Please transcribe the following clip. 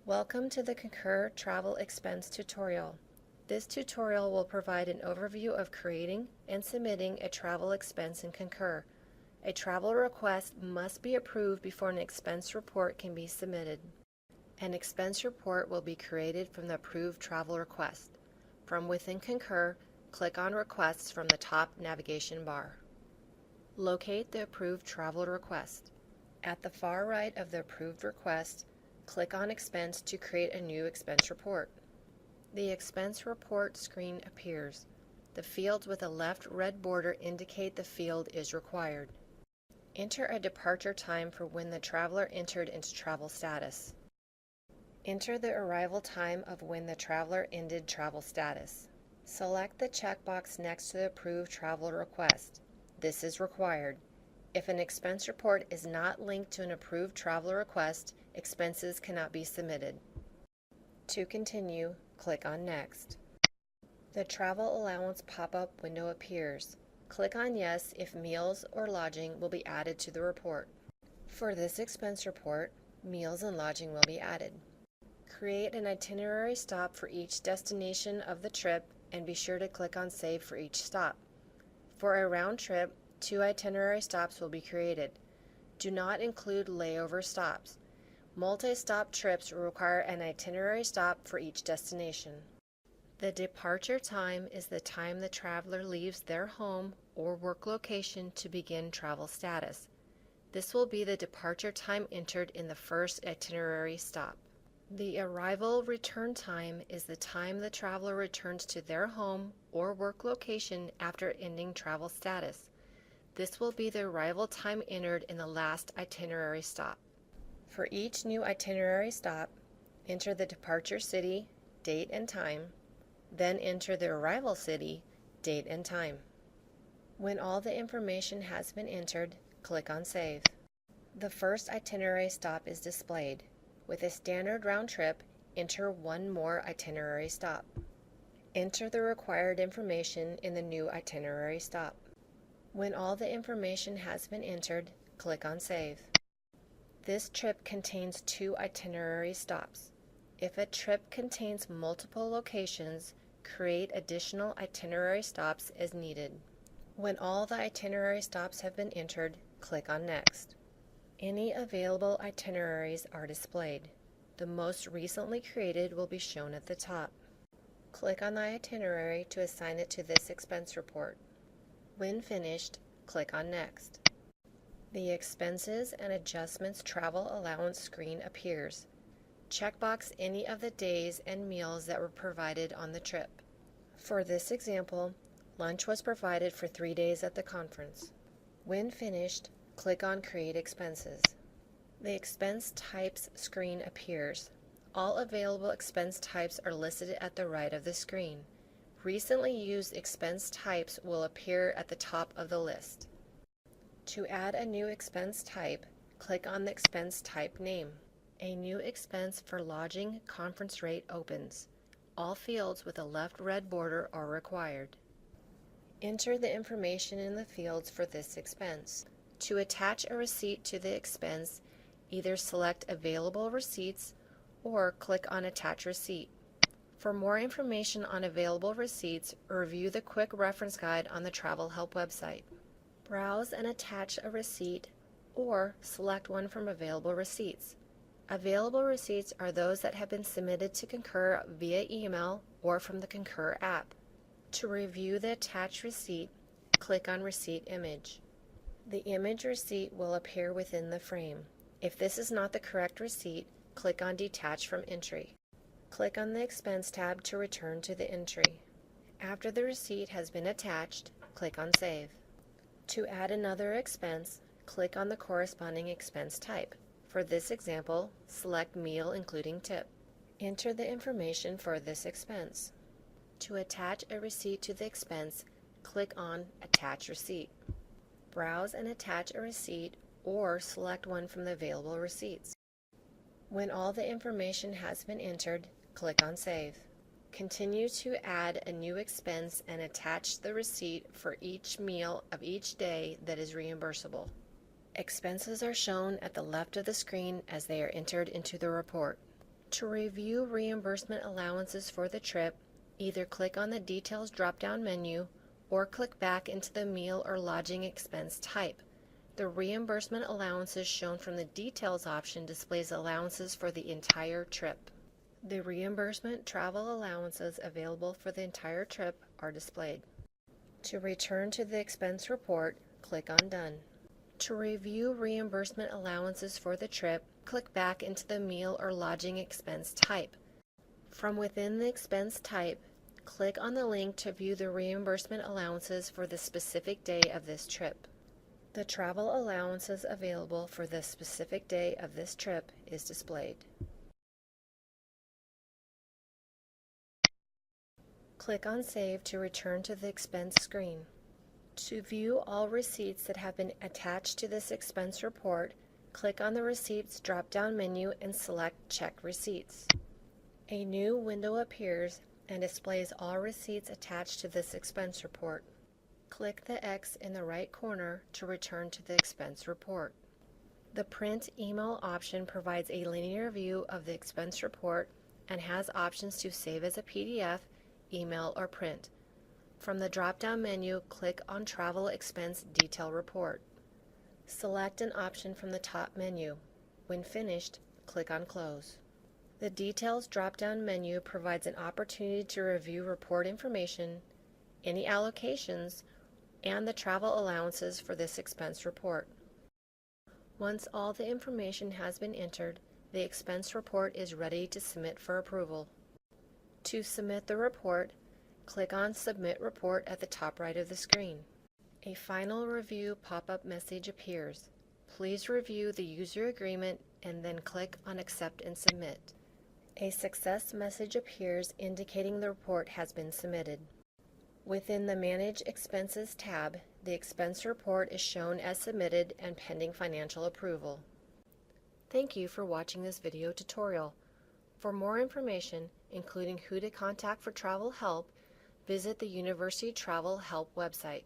Welcome to the Concur Travel Expense tutorial. This tutorial will provide an overview of creating and submitting a travel expense in Concur. A travel request must be approved before an expense report can be submitted. An expense report will be created from the approved travel request. From within Concur, click on Requests from the top navigation bar. Locate the approved travel request. At the far right of the approved request, click on Expense to create a new expense report. The expense report screen appears. The fields with a left red border indicate the field is required. Enter a departure time for when the traveler entered into travel status. Enter the arrival time of when the traveler ended travel status. Select the checkbox next to the approved travel request. This is required. If an expense report is not linked to an approved travel request, expenses cannot be submitted. To continue, click on Next. The Travel Allowance pop-up window appears. Click on Yes if meals or lodging will be added to the report. For this expense report, meals and lodging will be added. Create an itinerary stop for each destination of the trip and be sure to click on Save for each stop. For a round trip, 2 itinerary stops will be created. Do not include layover stops. Multi-stop trips require an itinerary stop for each destination. The departure time is the time the traveler leaves their home or work location to begin travel status. This will be the departure time entered in the first itinerary stop. The arrival return time is the time the traveler returns to their home or work location after ending travel status. This will be the arrival time entered in the last itinerary stop. For each new itinerary stop, enter the departure city, date and time, then enter the arrival city, date and time. When all the information has been entered, click on Save. The first itinerary stop is displayed. With a standard round trip, enter one more itinerary stop. Enter the required information in the new itinerary stop. When all the information has been entered, click on Save. This trip contains 2 itinerary stops. If a trip contains multiple locations, create additional itinerary stops as needed. When all the itinerary stops have been entered, click on Next. Any available itineraries are displayed. The most recently created will be shown at the top. Click on the itinerary to assign it to this expense report. When finished, click on Next. The Expenses and Adjustments Travel Allowance screen appears. Checkbox any of the days and meals that were provided on the trip. For this example, lunch was provided for 3 days at the conference. When finished, click on Create Expenses. The Expense Types screen appears. All available expense types are listed at the right of the screen. Recently used expense types will appear at the top of the list. To add a new expense type, click on the expense type name. A new expense for lodging conference rate opens. All fields with a left red border are required. Enter the information in the fields for this expense. To attach a receipt to the expense, either select Available Receipts or click on Attach Receipt. For more information on available receipts, review the quick reference guide on the Travel Help website. Browse and attach a receipt or select one from available receipts. Available receipts are those that have been submitted to Concur via email or from the Concur app. To review the attached receipt, click on Receipt Image. The image receipt will appear within the frame. If this is not the correct receipt, click on Detach from Entry. Click on the Expense tab to return to the entry. After the receipt has been attached, click on Save. To add another expense, click on the corresponding expense type. For this example, select Meal including tip. Enter the information for this expense. To attach a receipt to the expense, click on Attach Receipt. Browse and attach a receipt or select one from the available receipts. When all the information has been entered, click on Save. Continue to add a new expense and attach the receipt for each meal of each day that is reimbursable. Expenses are shown at the left of the screen as they are entered into the report. To review reimbursement allowances for the trip, either click on the Details drop-down menu or click back into the meal or lodging expense type. The reimbursement allowances shown from the Details option displays allowances for the entire trip. The reimbursement travel allowances available for the entire trip are displayed. To return to the expense report, click on Done. To review reimbursement allowances for the trip, click back into the meal or lodging expense type. From within the expense type, click on the link to view the reimbursement allowances for the specific day of this trip. The travel allowances available for the specific day of this trip is displayed. Click on Save to return to the expense screen. To view all receipts that have been attached to this expense report, click on the Receipts drop-down menu and select Check Receipts. A new window appears and displays all receipts attached to this expense report. Click the X in the right corner to return to the expense report. The Print Email option provides a linear view of the expense report and has options to save as a PDF, email, or print. From the drop-down menu, click on Travel Expense Detail Report. Select an option from the top menu. When finished, click on Close. The Details drop-down menu provides an opportunity to review report information, any allocations, and the travel allowances for this expense report. Once all the information has been entered, the expense report is ready to submit for approval. To submit the report, click on Submit Report at the top right of the screen. A final review pop-up message appears. Please review the user agreement and then click on Accept and Submit. A success message appears indicating the report has been submitted. Within the Manage Expenses tab, the expense report is shown as submitted and pending financial approval. Thank you for watching this video tutorial. For more information, including who to contact for travel help, visit the University Travel Help website.